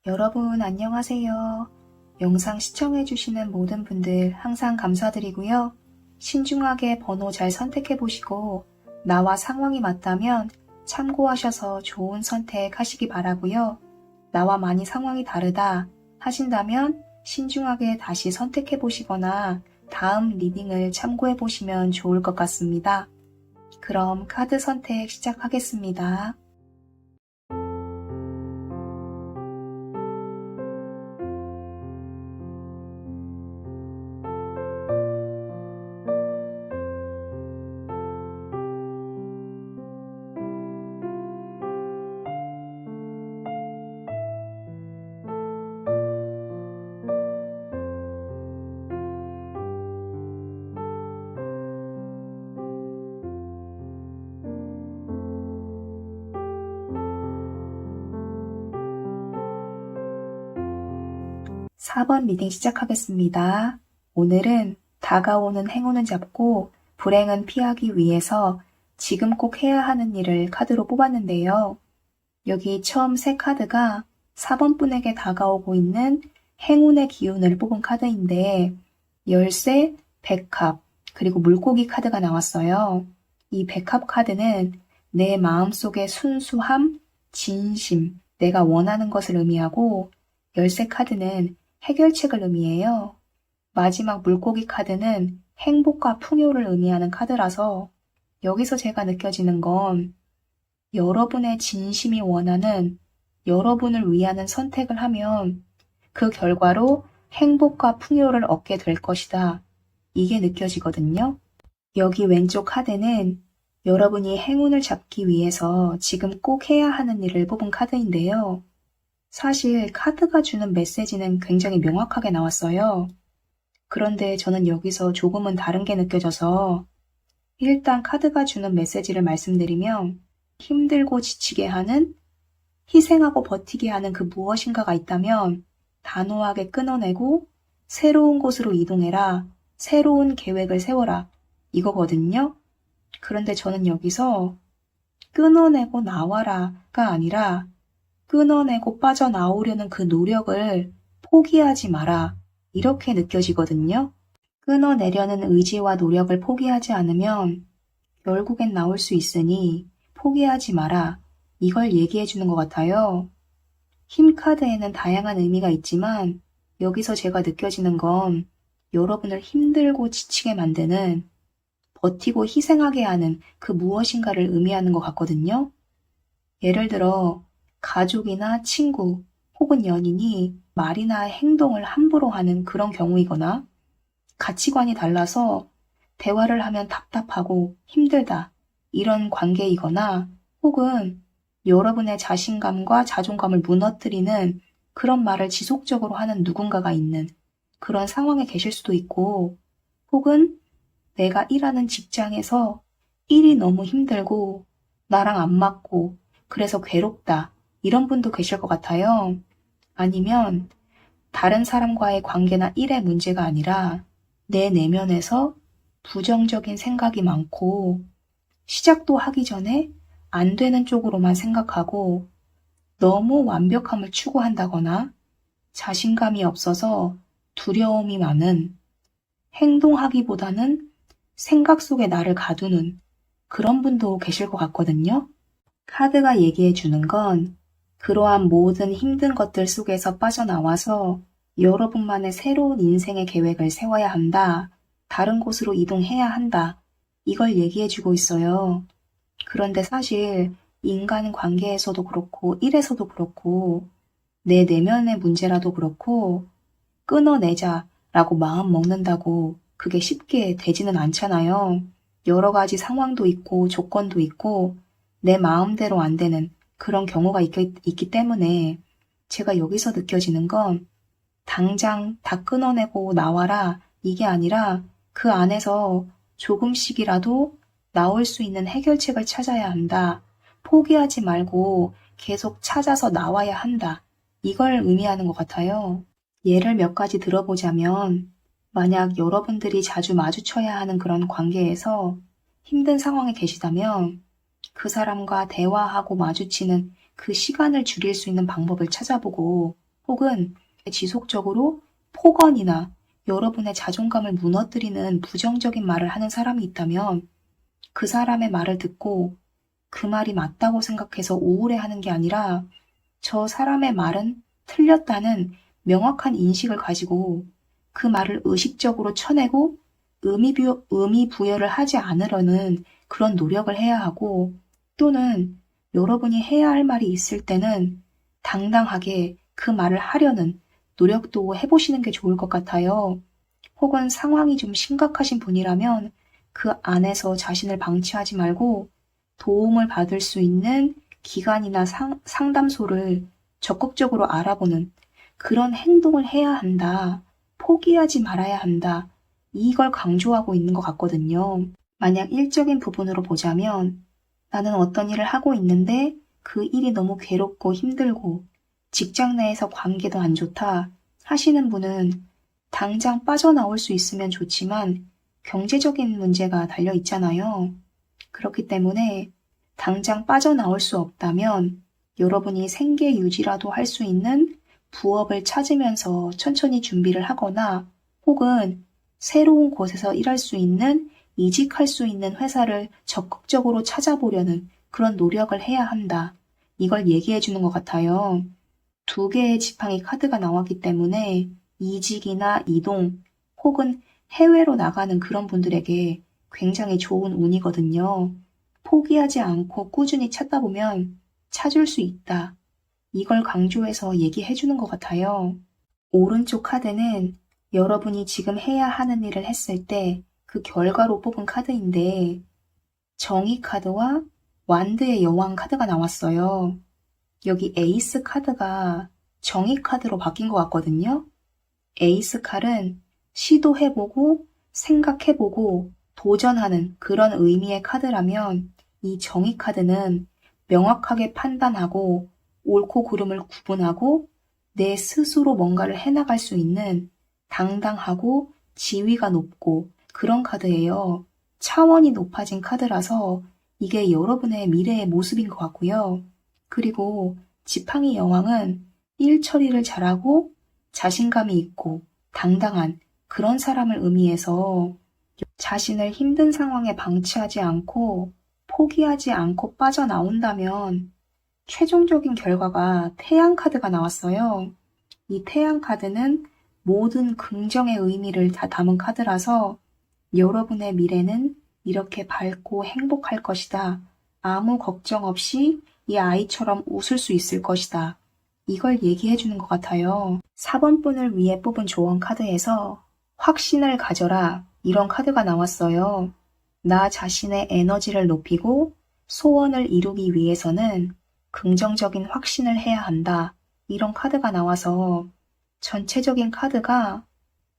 여러분 안녕하세요. 영상 시청해주시는 모든 분들 항상 감사드리고요. 신중하게 번호 잘 선택해보시고 나와 상황이 맞다면 참고하셔서 좋은 선택하시기 바라고요. 나와 많이 상황이 다르다 하신다면 신중하게 다시 선택해보시거나 다음 리딩을 참고해보시면 좋을 것 같습니다. 그럼 카드 선택 시작하겠습니다. 4번 리딩 시작하겠습니다. 오늘은 다가오는 행운은 잡고 불행은 피하기 위해서 지금 꼭 해야 하는 일을 카드로 뽑았는데요. 여기 처음 세 카드가 4번 분에게 다가오고 있는 행운의 기운을 뽑은 카드인데 열쇠, 백합, 그리고 물고기 카드가 나왔어요. 이 백합 카드는 내 마음속의 순수함, 진심, 내가 원하는 것을 의미하고 열쇠 카드는 해결책을 의미해요. 마지막 물고기 카드는 행복과 풍요를 의미하는 카드라서 여기서 제가 느껴지는 건 여러분의 진심이 원하는 여러분을 위하는 선택을 하면 그 결과로 행복과 풍요를 얻게 될 것이다. 이게 느껴지거든요. 여기 왼쪽 카드는 여러분이 행운을 잡기 위해서 지금 꼭 해야 하는 일을 뽑은 카드인데요. 사실 카드가 주는 메시지는 굉장히 명확하게 나왔어요. 그런데 저는 여기서 조금은 다른 게 느껴져서 일단 카드가 주는 메시지를 말씀드리면 힘들고 지치게 하는, 희생하고 버티게 하는 그 무엇인가가 있다면 단호하게 끊어내고 새로운 곳으로 이동해라, 새로운 계획을 세워라 이거거든요. 그런데 저는 여기서 끊어내고 나와라가 아니라 끊어내고 빠져나오려는 그 노력을 포기하지 마라 이렇게 느껴지거든요. 끊어내려는 의지와 노력을 포기하지 않으면 결국엔 나올 수 있으니 포기하지 마라 이걸 얘기해 주는 것 같아요. 힘 카드에는 다양한 의미가 있지만 여기서 제가 느껴지는 건 여러분을 힘들고 지치게 만드는, 버티고 희생하게 하는 그 무엇인가를 의미하는 것 같거든요. 예를 들어 가족이나 친구 혹은 연인이 말이나 행동을 함부로 하는 그런 경우이거나 가치관이 달라서 대화를 하면 답답하고 힘들다 이런 관계이거나 혹은 여러분의 자신감과 자존감을 무너뜨리는 그런 말을 지속적으로 하는 누군가가 있는 그런 상황에 계실 수도 있고 혹은 내가 일하는 직장에서 일이 너무 힘들고 나랑 안 맞고 그래서 괴롭다 이런 분도 계실 것 같아요. 아니면 다른 사람과의 관계나 일의 문제가 아니라 내 내면에서 부정적인 생각이 많고 시작도 하기 전에 안 되는 쪽으로만 생각하고 너무 완벽함을 추구한다거나 자신감이 없어서 두려움이 많은, 행동하기보다는 생각 속에 나를 가두는 그런 분도 계실 것 같거든요. 카드가 얘기해 주는 건 그러한 모든 힘든 것들 속에서 빠져나와서 여러분만의 새로운 인생의 계획을 세워야 한다. 다른 곳으로 이동해야 한다. 이걸 얘기해 주고 있어요. 그런데 사실 인간 관계에서도 그렇고 일에서도 그렇고 내 내면의 문제라도 그렇고 끊어내자라고 마음 먹는다고 그게 쉽게 되지는 않잖아요. 여러 가지 상황도 있고 조건도 있고 내 마음대로 안 되는 그런 경우가 있기 때문에 제가 여기서 느껴지는 건 당장 다 끊어내고 나와라 이게 아니라 그 안에서 조금씩이라도 나올 수 있는 해결책을 찾아야 한다. 포기하지 말고 계속 찾아서 나와야 한다. 이걸 의미하는 것 같아요. 예를 몇 가지 들어보자면 만약 여러분들이 자주 마주쳐야 하는 그런 관계에서 힘든 상황에 계시다면 그 사람과 대화하고 마주치는 그 시간을 줄일 수 있는 방법을 찾아보고 혹은 지속적으로 폭언이나 여러분의 자존감을 무너뜨리는 부정적인 말을 하는 사람이 있다면 그 사람의 말을 듣고 그 말이 맞다고 생각해서 우울해하는 게 아니라 저 사람의 말은 틀렸다는 명확한 인식을 가지고 그 말을 의식적으로 쳐내고 의미 부여를 하지 않으려는 그런 노력을 해야 하고, 또는 여러분이 해야 할 말이 있을 때는 당당하게 그 말을 하려는 노력도 해보시는 게 좋을 것 같아요. 혹은 상황이 좀 심각하신 분이라면 그 안에서 자신을 방치하지 말고 도움을 받을 수 있는 기관이나 상담소를 적극적으로 알아보는 그런 행동을 해야 한다. 포기하지 말아야 한다. 이걸 강조하고 있는 것 같거든요. 만약 일적인 부분으로 보자면 나는 어떤 일을 하고 있는데 그 일이 너무 괴롭고 힘들고 직장 내에서 관계도 안 좋다 하시는 분은 당장 빠져나올 수 있으면 좋지만 경제적인 문제가 달려 있잖아요. 그렇기 때문에 당장 빠져나올 수 없다면 여러분이 생계 유지라도 할 수 있는 부업을 찾으면서 천천히 준비를 하거나 혹은 새로운 곳에서 일할 수 있는, 이직할 수 있는 회사를 적극적으로 찾아보려는 그런 노력을 해야 한다. 이걸 얘기해 주는 것 같아요. 두 개의 지팡이 카드가 나왔기 때문에 이직이나 이동 혹은 해외로 나가는 그런 분들에게 굉장히 좋은 운이거든요. 포기하지 않고 꾸준히 찾다 보면 찾을 수 있다. 이걸 강조해서 얘기해 주는 것 같아요. 오른쪽 카드는 여러분이 지금 해야 하는 일을 했을 때 그 결과로 뽑은 카드인데 정의 카드와 완드의 여왕 카드가 나왔어요. 여기 에이스 카드가 정의 카드로 바뀐 것 같거든요. 에이스 칼은 시도해보고 생각해보고 도전하는 그런 의미의 카드라면 이 정의 카드는 명확하게 판단하고 옳고 그름을 구분하고 내 스스로 뭔가를 해나갈 수 있는 당당하고 지위가 높고 그런 카드예요. 차원이 높아진 카드라서 이게 여러분의 미래의 모습인 것 같고요. 그리고 지팡이 여왕은 일 처리를 잘하고 자신감이 있고 당당한 그런 사람을 의미해서 자신을 힘든 상황에 방치하지 않고 포기하지 않고 빠져나온다면 최종적인 결과가 태양 카드가 나왔어요. 이 태양 카드는 모든 긍정의 의미를 다 담은 카드라서 여러분의 미래는 이렇게 밝고 행복할 것이다. 아무 걱정 없이 이 아이처럼 웃을 수 있을 것이다. 이걸 얘기해 주는 것 같아요. 4번 분을 위해 뽑은 조언 카드에서 확신을 가져라 이런 카드가 나왔어요. 나 자신의 에너지를 높이고 소원을 이루기 위해서는 긍정적인 확신을 해야 한다. 이런 카드가 나와서 전체적인 카드가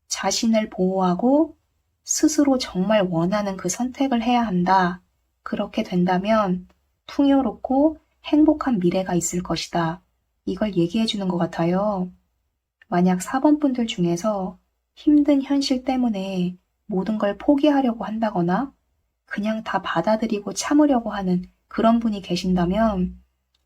자신을 보호하고 스스로 정말 원하는 그 선택을 해야 한다. 그렇게 된다면 풍요롭고 행복한 미래가 있을 것이다. 이걸 얘기해 주는 것 같아요. 만약 4번 분들 중에서 힘든 현실 때문에 모든 걸 포기하려고 한다거나 그냥 다 받아들이고 참으려고 하는 그런 분이 계신다면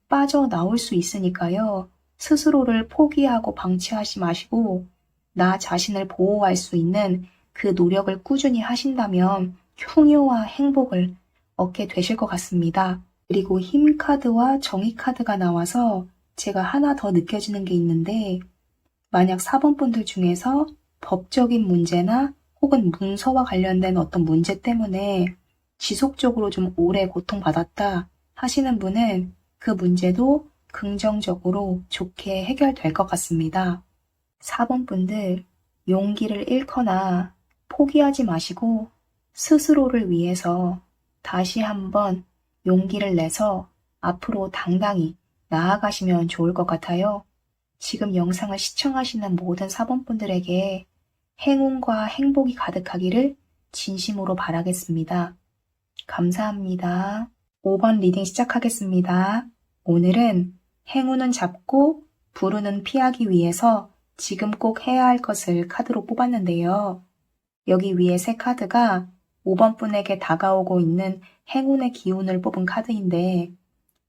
빠져나올 수 있으니까요. 스스로를 포기하고 방치하지 마시고 나 자신을 보호할 수 있는 그 노력을 꾸준히 하신다면 풍요와 행복을 얻게 되실 것 같습니다. 그리고 힘 카드와 정의 카드가 나와서 제가 하나 더 느껴지는 게 있는데 만약 4번 분들 중에서 법적인 문제나 혹은 문서와 관련된 어떤 문제 때문에 지속적으로 좀 오래 고통받았다 하시는 분은 그 문제도 긍정적으로 좋게 해결될 것 같습니다. 4번 분들 용기를 잃거나 포기하지 마시고 스스로를 위해서 다시 한번 용기를 내서 앞으로 당당히 나아가시면 좋을 것 같아요. 지금 영상을 시청하시는 모든 4번 분들에게 행운과 행복이 가득하기를 진심으로 바라겠습니다. 감사합니다. 5번 리딩 시작하겠습니다. 오늘은 행운은 잡고 불운은 피하기 위해서 지금 꼭 해야 할 것을 카드로 뽑았는데요. 여기 위에 세 카드가 5번 분에게 다가오고 있는 행운의 기운을 뽑은 카드인데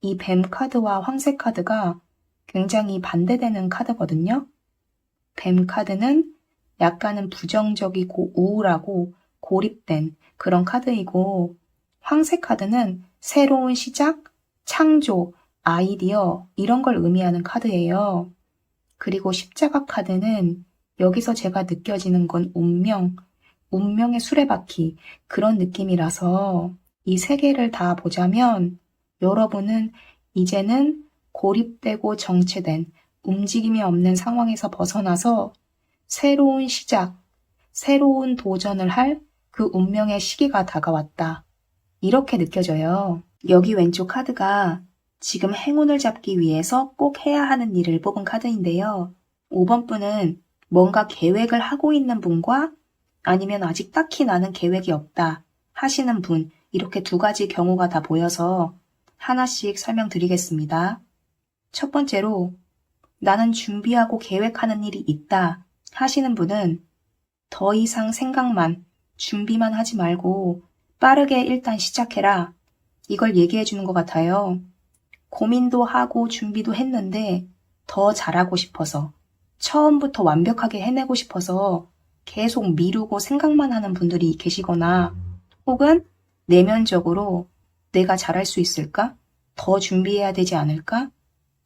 이 뱀 카드와 황새 카드가 굉장히 반대되는 카드거든요. 뱀 카드는 약간은 부정적이고 우울하고 고립된 그런 카드이고, 황새 카드는 새로운 시작, 창조, 아이디어 이런 걸 의미하는 카드예요. 그리고 십자가 카드는 여기서 제가 느껴지는 건 운명, 운명의 수레바퀴 그런 느낌이라서 이 세 개를 다 보자면 여러분은 이제는 고립되고 정체된 움직임이 없는 상황에서 벗어나서 새로운 시작, 새로운 도전을 할 그 운명의 시기가 다가왔다. 이렇게 느껴져요. 여기 왼쪽 카드가 지금 행운을 잡기 위해서 꼭 해야 하는 일을 뽑은 카드인데요. 5번 분은 뭔가 계획을 하고 있는 분과 아니면 아직 딱히 나는 계획이 없다 하시는 분, 이렇게 두 가지 경우가 다 보여서 하나씩 설명드리겠습니다. 첫 번째로 나는 준비하고 계획하는 일이 있다 하시는 분은 더 이상 생각만, 준비만 하지 말고 빠르게 일단 시작해라. 이걸 얘기해 주는 것 같아요. 고민도 하고 준비도 했는데 더 잘하고 싶어서, 처음부터 완벽하게 해내고 싶어서 계속 미루고 생각만 하는 분들이 계시거나, 혹은 내면적으로 내가 잘할 수 있을까? 더 준비해야 되지 않을까?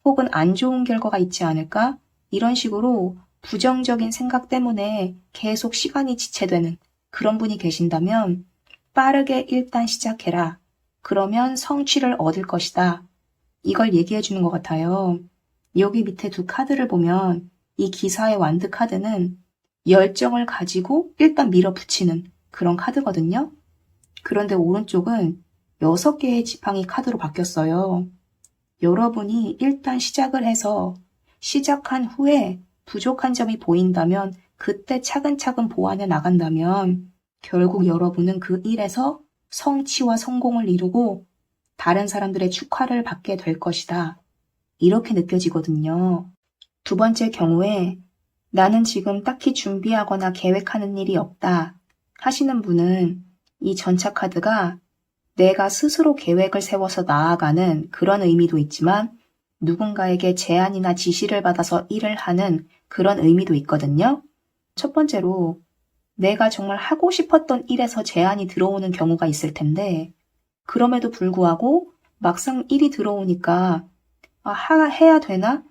혹은 안 좋은 결과가 있지 않을까? 이런 식으로 부정적인 생각 때문에 계속 시간이 지체되는 그런 분이 계신다면 빠르게 일단 시작해라. 그러면 성취를 얻을 것이다. 이걸 얘기해 주는 것 같아요. 여기 밑에 두 카드를 보면 이 기사의 완드 카드는 열정을 가지고 일단 밀어붙이는 그런 카드거든요. 그런데 오른쪽은 6개의 지팡이 카드로 바뀌었어요. 여러분이 일단 시작을 해서 시작한 후에 부족한 점이 보인다면 그때 차근차근 보완해 나간다면 결국 여러분은 그 일에서 성취와 성공을 이루고 다른 사람들의 축하를 받게 될 것이다. 이렇게 느껴지거든요. 두 번째 경우에 나는 지금 딱히 준비하거나 계획하는 일이 없다 하시는 분은 이 전차 카드가 내가 스스로 계획을 세워서 나아가는 그런 의미도 있지만 누군가에게 제안이나 지시를 받아서 일을 하는 그런 의미도 있거든요. 첫 번째로 내가 정말 하고 싶었던 일에서 제안이 들어오는 경우가 있을 텐데 그럼에도 불구하고 막상 일이 들어오니까 해야 되나?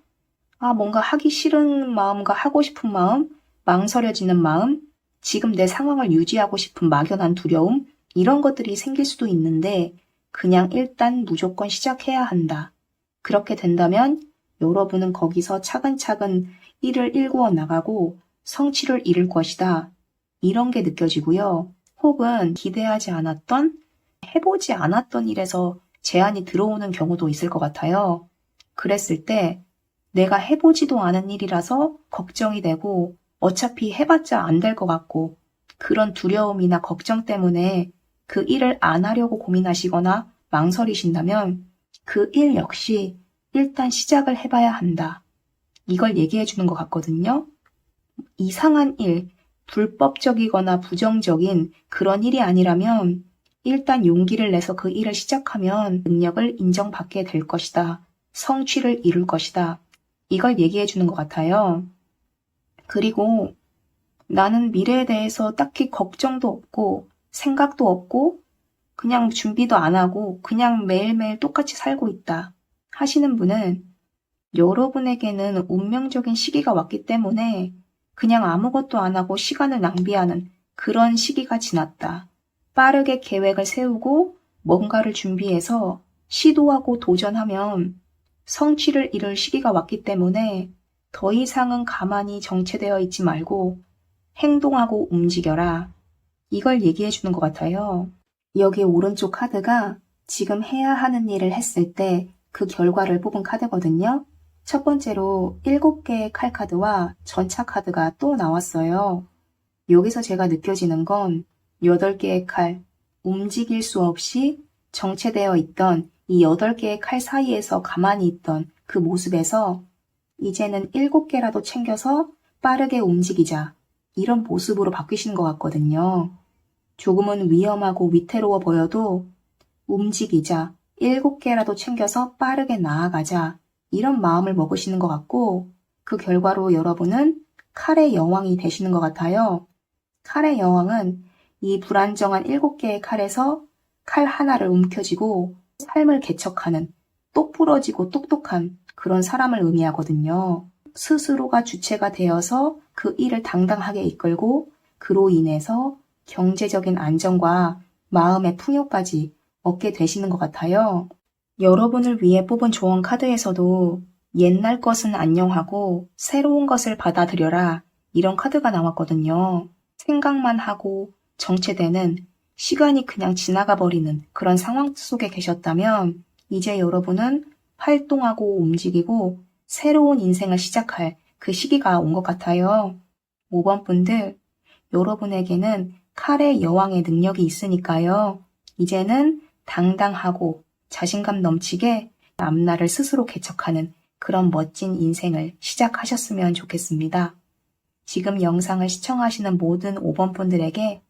뭔가 하기 싫은 마음과 하고 싶은 마음, 망설여지는 마음, 지금 내 상황을 유지하고 싶은 막연한 두려움, 이런 것들이 생길 수도 있는데 그냥 일단 무조건 시작해야 한다. 그렇게 된다면 여러분은 거기서 차근차근 일을 일구어 나가고 성취를 이룰 것이다. 이런 게 느껴지고요. 혹은 기대하지 않았던, 해보지 않았던 일에서 제안이 들어오는 경우도 있을 것 같아요. 그랬을 때 내가 해보지도 않은 일이라서 걱정이 되고 어차피 해봤자 안 될 것 같고 그런 두려움이나 걱정 때문에 그 일을 안 하려고 고민하시거나 망설이신다면 그 일 역시 일단 시작을 해봐야 한다. 이걸 얘기해 주는 것 같거든요. 이상한 일, 불법적이거나 부정적인 그런 일이 아니라면 일단 용기를 내서 그 일을 시작하면 능력을 인정받게 될 것이다. 성취를 이룰 것이다. 이걸 얘기해 주는 것 같아요. 그리고 나는 미래에 대해서 딱히 걱정도 없고 생각도 없고 그냥 준비도 안 하고 그냥 매일매일 똑같이 살고 있다 하시는 분은 여러분에게는 운명적인 시기가 왔기 때문에 그냥 아무것도 안 하고 시간을 낭비하는 그런 시기가 지났다. 빠르게 계획을 세우고 뭔가를 준비해서 시도하고 도전하면 성취를 이룰 시기가 왔기 때문에 더 이상은 가만히 정체되어 있지 말고 행동하고 움직여라. 이걸 얘기해 주는 것 같아요. 여기 오른쪽 카드가 지금 해야 하는 일을 했을 때 그 결과를 뽑은 카드거든요. 첫 번째로 7개의 칼 카드와 전차 카드가 또 나왔어요. 여기서 제가 느껴지는 건 8개의 칼, 움직일 수 없이 정체되어 있던 이 8개의 칼 사이에서 가만히 있던 그 모습에서 이제는 7개라도 챙겨서 빠르게 움직이자. 이런 모습으로 바뀌시는 것 같거든요. 조금은 위험하고 위태로워 보여도 움직이자. 7개라도 챙겨서 빠르게 나아가자. 이런 마음을 먹으시는 것 같고 그 결과로 여러분은 칼의 여왕이 되시는 것 같아요. 칼의 여왕은 이 불안정한 7개의 칼에서 칼 하나를 움켜쥐고 삶을 개척하는 똑부러지고 똑똑한 그런 사람을 의미하거든요. 스스로가 주체가 되어서 그 일을 당당하게 이끌고 그로 인해서 경제적인 안정과 마음의 풍요까지 얻게 되시는 것 같아요. 여러분을 위해 뽑은 조언 카드에서도 옛날 것은 안녕하고 새로운 것을 받아들여라 이런 카드가 나왔거든요. 생각만 하고 정체되는 시간이 그냥 지나가 버리는 그런 상황 속에 계셨다면 이제 여러분은 활동하고 움직이고 새로운 인생을 시작할 그 시기가 온 것 같아요. 5번 분들, 여러분에게는 칼의 여왕의 능력이 있으니까요. 이제는 당당하고 자신감 넘치게 앞날을 스스로 개척하는 그런 멋진 인생을 시작하셨으면 좋겠습니다. 지금 영상을 시청하시는 모든 5번 분들에게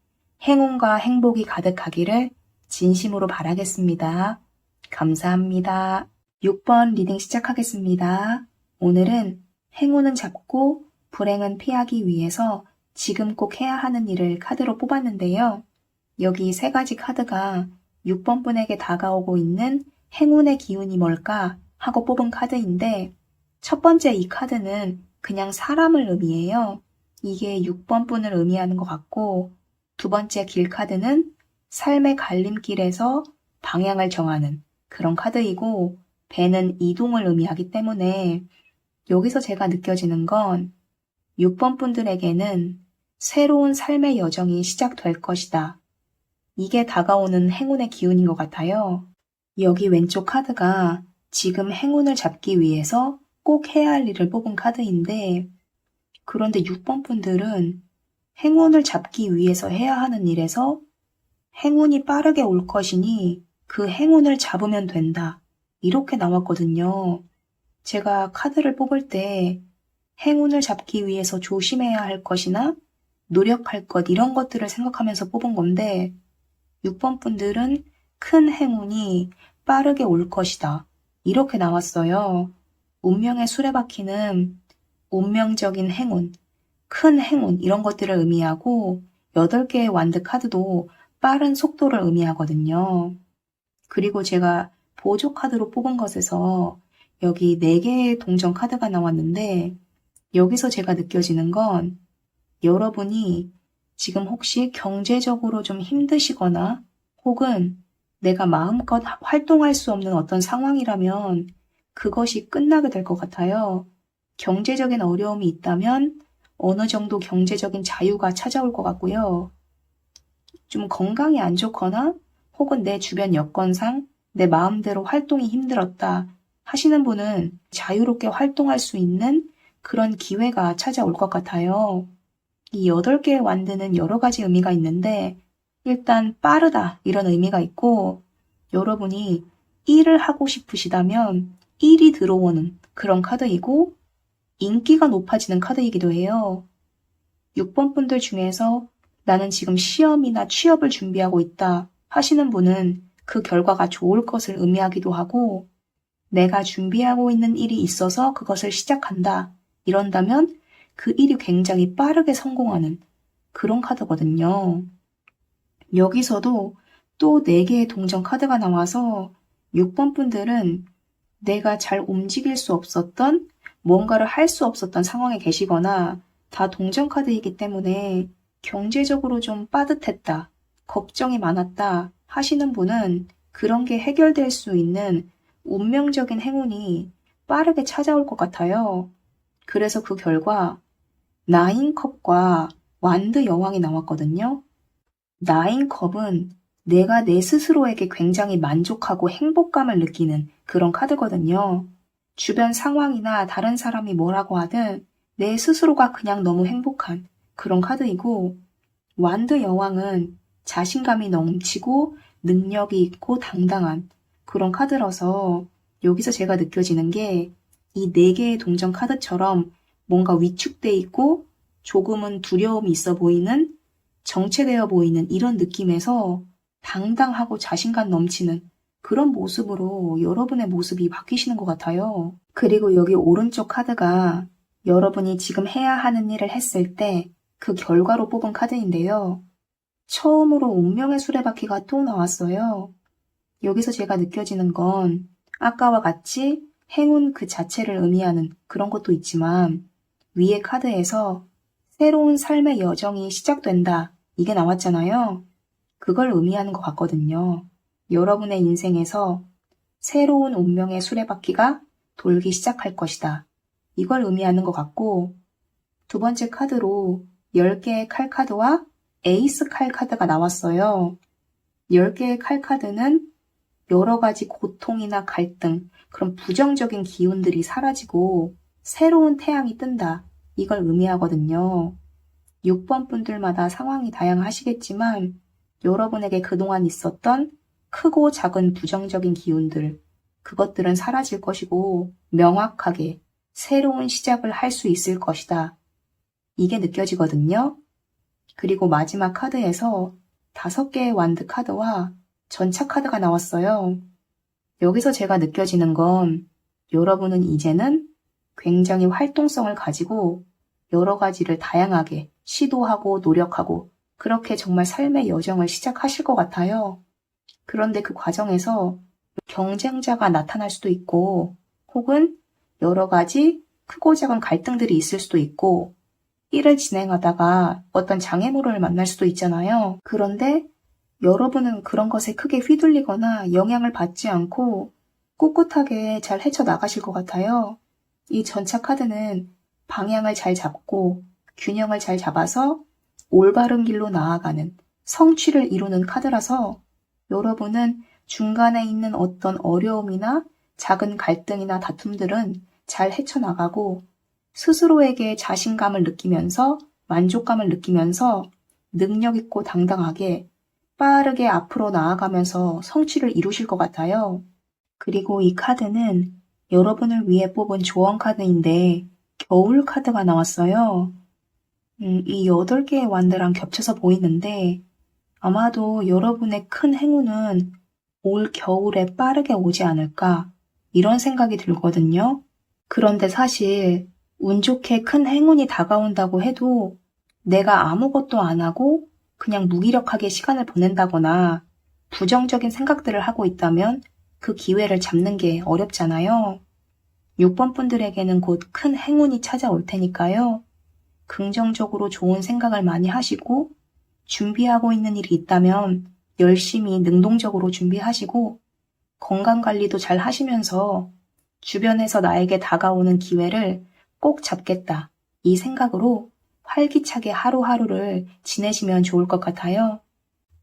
행운과 행복이 가득하기를 진심으로 바라겠습니다. 감사합니다. 6번 리딩 시작하겠습니다. 오늘은 행운은 잡고 불행은 피하기 위해서 지금 꼭 해야 하는 일을 카드로 뽑았는데요. 여기 3가지 카드가 6번 분에게 다가오고 있는 행운의 기운이 뭘까 하고 뽑은 카드인데 첫 번째 이 카드는 그냥 사람을 의미해요. 이게 6번 분을 의미하는 것 같고 두 번째 길 카드는 삶의 갈림길에서 방향을 정하는 그런 카드이고 배는 이동을 의미하기 때문에 여기서 제가 느껴지는 건 6번 분들에게는 새로운 삶의 여정이 시작될 것이다. 이게 다가오는 행운의 기운인 것 같아요. 여기 왼쪽 카드가 지금 행운을 잡기 위해서 꼭 해야 할 일을 뽑은 카드인데 그런데 6번 분들은 행운을 잡기 위해서 해야 하는 일에서 행운이 빠르게 올 것이니 그 행운을 잡으면 된다. 이렇게 나왔거든요. 제가 카드를 뽑을 때 행운을 잡기 위해서 조심해야 할 것이나 노력할 것 이런 것들을 생각하면서 뽑은 건데 6번 분들은 큰 행운이 빠르게 올 것이다. 이렇게 나왔어요. 운명의 수레바퀴는 운명적인 행운, 큰 행운 이런 것들을 의미하고 8개의 완드 카드도 빠른 속도를 의미하거든요. 그리고 제가 보조 카드로 뽑은 것에서 여기 4개의 동전 카드가 나왔는데 여기서 제가 느껴지는 건 여러분이 지금 혹시 경제적으로 좀 힘드시거나 혹은 내가 마음껏 활동할 수 없는 어떤 상황이라면 그것이 끝나게 될 것 같아요. 경제적인 어려움이 있다면 어느 정도 경제적인 자유가 찾아올 것 같고요. 좀 건강이 안 좋거나 혹은 내 주변 여건상 내 마음대로 활동이 힘들었다 하시는 분은 자유롭게 활동할 수 있는 그런 기회가 찾아올 것 같아요. 이 8개의 완드는 여러 가지 의미가 있는데 일단 빠르다 이런 의미가 있고 여러분이 일을 하고 싶으시다면 일이 들어오는 그런 카드이고 인기가 높아지는 카드이기도 해요. 6번 분들 중에서 나는 지금 시험이나 취업을 준비하고 있다 하시는 분은 그 결과가 좋을 것을 의미하기도 하고 내가 준비하고 있는 일이 있어서 그것을 시작한다 이런다면 그 일이 굉장히 빠르게 성공하는 그런 카드거든요. 여기서도 또 4개의 동전 카드가 나와서 6번 분들은 내가 잘 움직일 수 없었던 뭔가를 할 수 없었던 상황에 계시거나 다 동전 카드이기 때문에 경제적으로 좀 빠듯했다, 걱정이 많았다 하시는 분은 그런 게 해결될 수 있는 운명적인 행운이 빠르게 찾아올 것 같아요. 그래서 그 결과 나인컵과 완드 여왕이 나왔거든요. 나인컵은 내가 내 스스로에게 굉장히 만족하고 행복감을 느끼는 그런 카드거든요. 주변 상황이나 다른 사람이 뭐라고 하든 내 스스로가 그냥 너무 행복한 그런 카드이고 완드 여왕은 자신감이 넘치고 능력이 있고 당당한 그런 카드라서 여기서 제가 느껴지는 게 이 4개의 동전 카드처럼 뭔가 위축돼 있고 조금은 두려움이 있어 보이는 정체되어 보이는 이런 느낌에서 당당하고 자신감 넘치는 그런 모습으로 여러분의 모습이 바뀌시는 것 같아요. 그리고 여기 오른쪽 카드가 여러분이 지금 해야 하는 일을 했을 때 그 결과로 뽑은 카드인데요. 처음으로 운명의 수레바퀴가 또 나왔어요. 여기서 제가 느껴지는 건 아까와 같이 행운 그 자체를 의미하는 그런 것도 있지만 위에 카드에서 새로운 삶의 여정이 시작된다. 이게 나왔잖아요. 그걸 의미하는 것 같거든요. 여러분의 인생에서 새로운 운명의 수레바퀴가 돌기 시작할 것이다. 이걸 의미하는 것 같고 두 번째 카드로 10개의 칼카드와 에이스 칼카드가 나왔어요. 10개의 칼카드는 여러 가지 고통이나 갈등, 그런 부정적인 기운들이 사라지고 새로운 태양이 뜬다. 이걸 의미하거든요. 6번 분들마다 상황이 다양하시겠지만 여러분에게 그동안 있었던 크고 작은 부정적인 기운들, 그것들은 사라질 것이고 명확하게 새로운 시작을 할 수 있을 것이다. 이게 느껴지거든요. 그리고 마지막 카드에서 5개의 완드 카드와 전차 카드가 나왔어요. 여기서 제가 느껴지는 건 여러분은 이제는 굉장히 활동성을 가지고 여러 가지를 다양하게 시도하고 노력하고 그렇게 정말 삶의 여정을 시작하실 것 같아요. 그런데 그 과정에서 경쟁자가 나타날 수도 있고 혹은 여러 가지 크고 작은 갈등들이 있을 수도 있고 일을 진행하다가 어떤 장애물을 만날 수도 있잖아요. 그런데 여러분은 그런 것에 크게 휘둘리거나 영향을 받지 않고 꿋꿋하게 잘 헤쳐나가실 것 같아요. 이 전차 카드는 방향을 잘 잡고 균형을 잘 잡아서 올바른 길로 나아가는 성취를 이루는 카드라서 여러분은 중간에 있는 어떤 어려움이나 작은 갈등이나 다툼들은 잘 헤쳐나가고 스스로에게 자신감을 느끼면서 만족감을 느끼면서 능력 있고 당당하게 빠르게 앞으로 나아가면서 성취를 이루실 것 같아요. 그리고 이 카드는 여러분을 위해 뽑은 조언 카드인데 겨울 카드가 나왔어요. 이 8개의 완드랑 겹쳐서 보이는데 아마도 여러분의 큰 행운은 올 겨울에 빠르게 오지 않을까 이런 생각이 들거든요. 그런데 사실 운 좋게 큰 행운이 다가온다고 해도 내가 아무것도 안 하고 그냥 무기력하게 시간을 보낸다거나 부정적인 생각들을 하고 있다면 그 기회를 잡는 게 어렵잖아요. 6번 분들에게는 곧 큰 행운이 찾아올 테니까요. 긍정적으로 좋은 생각을 많이 하시고 준비하고 있는 일이 있다면 열심히 능동적으로 준비하시고 건강관리도 잘 하시면서 주변에서 나에게 다가오는 기회를 꼭 잡겠다. 이 생각으로 활기차게 하루하루를 지내시면 좋을 것 같아요.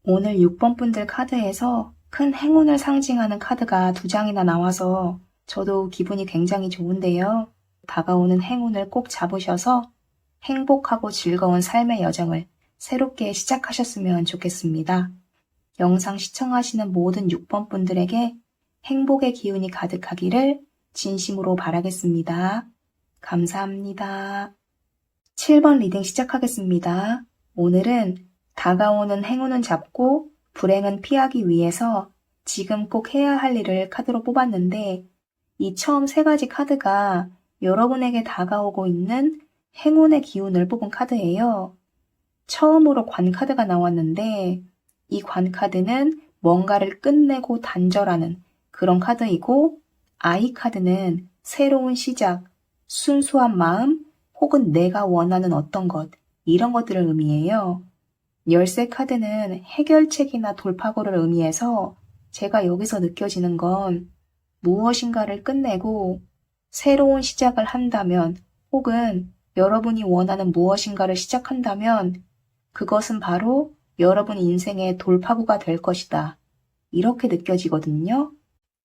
오늘 6번 분들 카드에서 큰 행운을 상징하는 카드가 2장이나 나와서 저도 기분이 굉장히 좋은데요. 다가오는 행운을 꼭 잡으셔서 행복하고 즐거운 삶의 여정을 새롭게 시작하셨으면 좋겠습니다. 영상 시청하시는 모든 6번 분들에게 행복의 기운이 가득하기를 진심으로 바라겠습니다. 감사합니다. 7번 리딩 시작하겠습니다. 오늘은 다가오는 행운은 잡고 불행은 피하기 위해서 지금 꼭 해야 할 일을 카드로 뽑았는데 이 처음 3가지 카드가 여러분에게 다가오고 있는 행운의 기운을 뽑은 카드예요. 처음으로 관 카드가 나왔는데 이 관 카드는 뭔가를 끝내고 단절하는 그런 카드이고 아이 카드는 새로운 시작, 순수한 마음 혹은 내가 원하는 어떤 것 이런 것들을 의미해요. 열쇠 카드는 해결책이나 돌파구를 의미해서 제가 여기서 느껴지는 건 무엇인가를 끝내고 새로운 시작을 한다면 혹은 여러분이 원하는 무엇인가를 시작한다면 그것은 바로 여러분 인생의 돌파구가 될 것이다. 이렇게 느껴지거든요.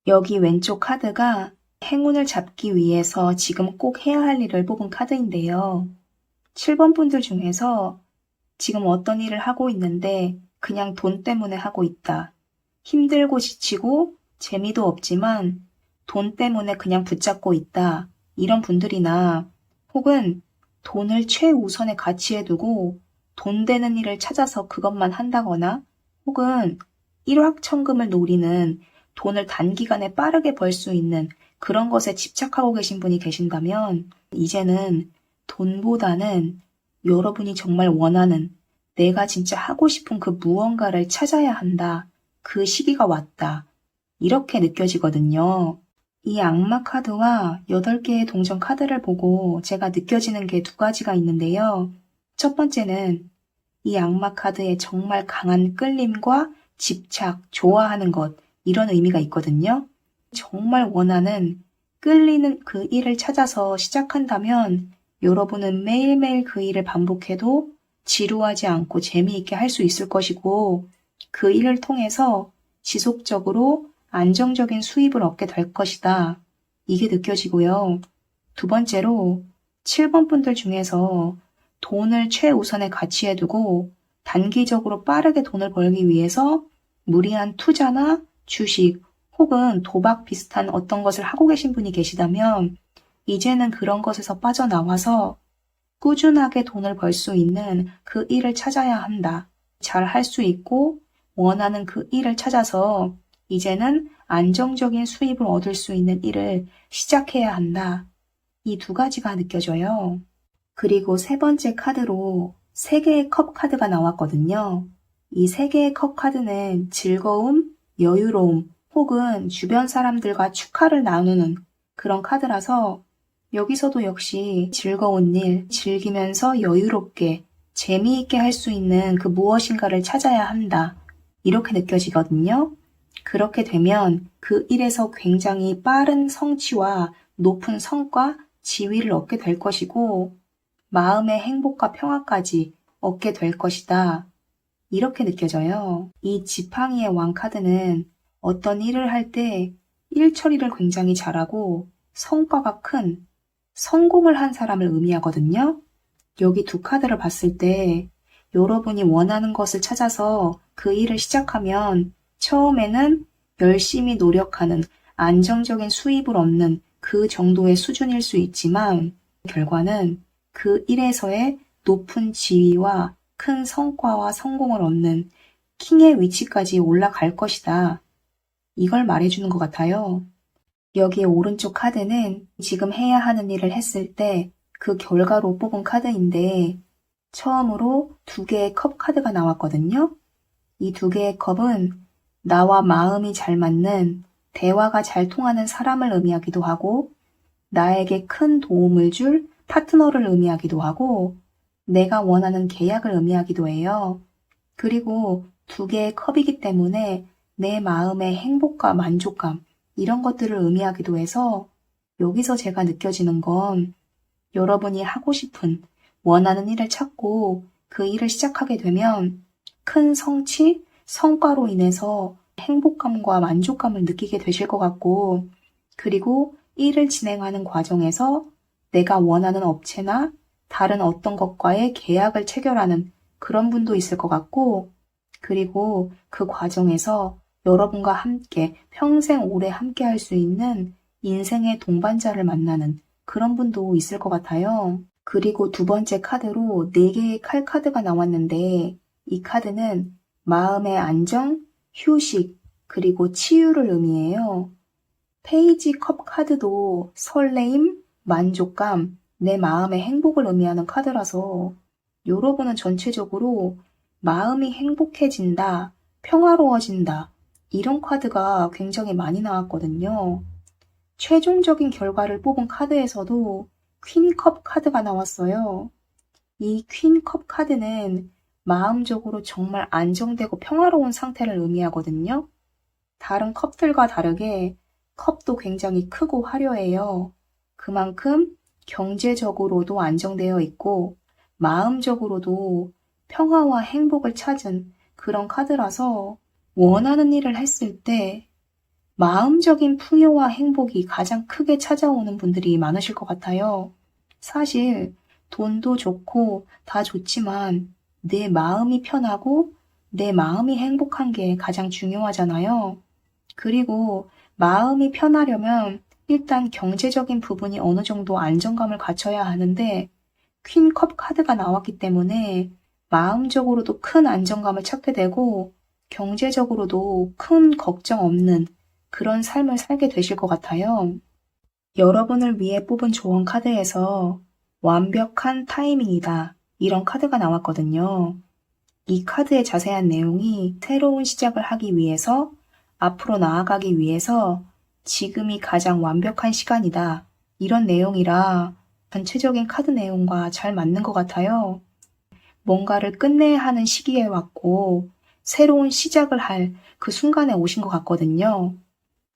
여기 왼쪽 카드가 행운을 잡기 위해서 지금 꼭 해야 할 일을 뽑은 카드인데요. 7번 분들 중에서 지금 어떤 일을 하고 있는데 그냥 돈 때문에 하고 있다. 힘들고 지치고 재미도 없지만 돈 때문에 그냥 붙잡고 있다. 이런 분들이나 혹은 돈을 최우선의 가치에 두고 돈 되는 일을 찾아서 그것만 한다거나 혹은 일확천금을 노리는 돈을 단기간에 빠르게 벌 수 있는 그런 것에 집착하고 계신 분이 계신다면 이제는 돈보다는 여러분이 정말 원하는 내가 진짜 하고 싶은 그 무언가를 찾아야 한다. 그 시기가 왔다. 이렇게 느껴지거든요. 이 악마 카드와 8개의 동전 카드를 보고 제가 느껴지는 게 2가지가 있는데요. 첫 번째는 이 악마 카드에 정말 강한 끌림과 집착, 좋아하는 것, 이런 의미가 있거든요. 정말 원하는, 끌리는 그 일을 찾아서 시작한다면 여러분은 매일매일 그 일을 반복해도 지루하지 않고 재미있게 할 수 있을 것이고 그 일을 통해서 지속적으로 안정적인 수입을 얻게 될 것이다. 이게 느껴지고요. 2번째로 7번 분들 중에서 돈을 최우선의 가치에 두고 단기적으로 빠르게 돈을 벌기 위해서 무리한 투자나 주식 혹은 도박 비슷한 어떤 것을 하고 계신 분이 계시다면 이제는 그런 것에서 빠져나와서 꾸준하게 돈을 벌 수 있는 그 일을 찾아야 한다. 잘 할 수 있고 원하는 그 일을 찾아서 이제는 안정적인 수입을 얻을 수 있는 일을 시작해야 한다. 이 2가지가 느껴져요. 그리고 3번째 카드로 3개의 컵 카드가 나왔거든요. 이 3개의 컵 카드는 즐거움, 여유로움, 혹은 주변 사람들과 축하를 나누는 그런 카드라서 여기서도 역시 즐거운 일, 즐기면서 여유롭게, 재미있게 할 수 있는 그 무엇인가를 찾아야 한다. 이렇게 느껴지거든요. 그렇게 되면 그 일에서 굉장히 빠른 성취와 높은 성과, 지위를 얻게 될 것이고 마음의 행복과 평화까지 얻게 될 것이다. 이렇게 느껴져요. 이 지팡이의 왕 카드는 어떤 일을 할 때 일 처리를 굉장히 잘하고 성과가 큰 성공을 한 사람을 의미하거든요. 여기 2 카드를 봤을 때 여러분이 원하는 것을 찾아서 그 일을 시작하면 처음에는 열심히 노력하는 안정적인 수입을 얻는 그 정도의 수준일 수 있지만 결과는 그 일에서의 높은 지위와 큰 성과와 성공을 얻는 킹의 위치까지 올라갈 것이다. 이걸 말해주는 것 같아요. 여기 오른쪽 카드는 지금 해야 하는 일을 했을 때 그 결과로 뽑은 카드인데 처음으로 2개의 컵 카드가 나왔거든요. 이 2개의 컵은 나와 마음이 잘 맞는, 대화가 잘 통하는 사람을 의미하기도 하고 나에게 큰 도움을 줄 파트너를 의미하기도 하고 내가 원하는 계약을 의미하기도 해요. 그리고 2개의 컵이기 때문에 내 마음의 행복과 만족감 이런 것들을 의미하기도 해서 여기서 제가 느껴지는 건 여러분이 하고 싶은 원하는 일을 찾고 그 일을 시작하게 되면 큰 성취, 성과로 인해서 행복감과 만족감을 느끼게 되실 것 같고 그리고 일을 진행하는 과정에서 내가 원하는 업체나 다른 어떤 것과의 계약을 체결하는 그런 분도 있을 것 같고 그리고 그 과정에서 여러분과 함께 평생 오래 함께 할 수 있는 인생의 동반자를 만나는 그런 분도 있을 것 같아요. 그리고 2번째 카드로 4개의 칼 카드가 나왔는데 이 카드는 마음의 안정, 휴식, 그리고 치유를 의미해요. 페이지 컵 카드도 설레임, 만족감, 내 마음의 행복을 의미하는 카드라서 여러분은 전체적으로 마음이 행복해진다, 평화로워진다, 이런 카드가 굉장히 많이 나왔거든요. 최종적인 결과를 뽑은 카드에서도 퀸컵 카드가 나왔어요. 이 퀸컵 카드는 마음적으로 정말 안정되고 평화로운 상태를 의미하거든요. 다른 컵들과 다르게 컵도 굉장히 크고 화려해요. 그만큼 경제적으로도 안정되어 있고 마음적으로도 평화와 행복을 찾은 그런 카드라서 원하는 일을 했을 때 마음적인 풍요와 행복이 가장 크게 찾아오는 분들이 많으실 것 같아요. 사실 돈도 좋고 다 좋지만 내 마음이 편하고 내 마음이 행복한 게 가장 중요하잖아요. 그리고 마음이 편하려면 일단 경제적인 부분이 어느 정도 안정감을 갖춰야 하는데 퀸컵 카드가 나왔기 때문에 마음적으로도 큰 안정감을 찾게 되고 경제적으로도 큰 걱정 없는 그런 삶을 살게 되실 것 같아요. 여러분을 위해 뽑은 조언 카드에서 완벽한 타이밍이다. 이런 카드가 나왔거든요. 이 카드의 자세한 내용이 새로운 시작을 하기 위해서, 앞으로 나아가기 위해서 지금이 가장 완벽한 시간이다. 이런 내용이라 전체적인 카드 내용과 잘 맞는 것 같아요. 뭔가를 끝내야 하는 시기에 왔고, 새로운 시작을 할 그 순간에 오신 것 같거든요.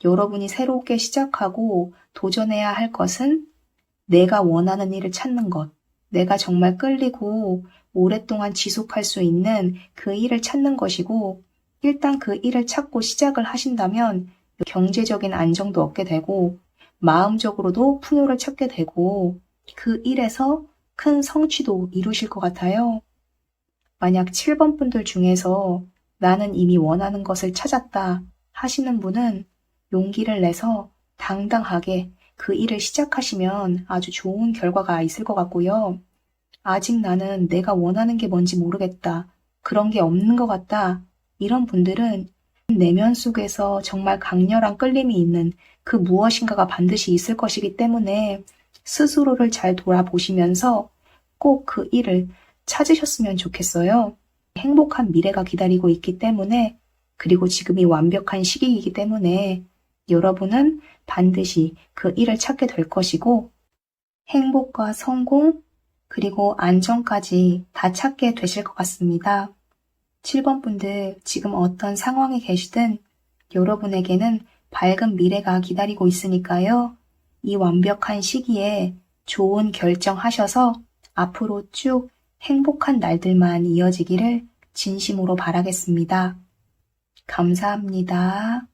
여러분이 새롭게 시작하고 도전해야 할 것은 내가 원하는 일을 찾는 것, 내가 정말 끌리고 오랫동안 지속할 수 있는 그 일을 찾는 것이고, 일단 그 일을 찾고 시작을 하신다면 경제적인 안정도 얻게 되고, 마음적으로도 풍요를 찾게 되고, 그 일에서 큰 성취도 이루실 것 같아요. 만약 7번 분들 중에서 나는 이미 원하는 것을 찾았다 하시는 분은 용기를 내서 당당하게 그 일을 시작하시면 아주 좋은 결과가 있을 것 같고요. 아직 나는 내가 원하는 게 뭔지 모르겠다. 그런 게 없는 것 같다. 이런 분들은 내면 속에서 정말 강렬한 끌림이 있는 그 무엇인가가 반드시 있을 것이기 때문에 스스로를 잘 돌아보시면서 꼭 그 일을 찾으셨으면 좋겠어요. 행복한 미래가 기다리고 있기 때문에, 그리고 지금이 완벽한 시기이기 때문에 여러분은 반드시 그 일을 찾게 될 것이고, 행복과 성공, 그리고 안정까지 다 찾게 되실 것 같습니다. 7번 분들, 지금 어떤 상황에 계시든 여러분에게는 밝은 미래가 기다리고 있으니까요. 이 완벽한 시기에 좋은 결정하셔서 앞으로 쭉 행복한 날들만 이어지기를 진심으로 바라겠습니다. 감사합니다.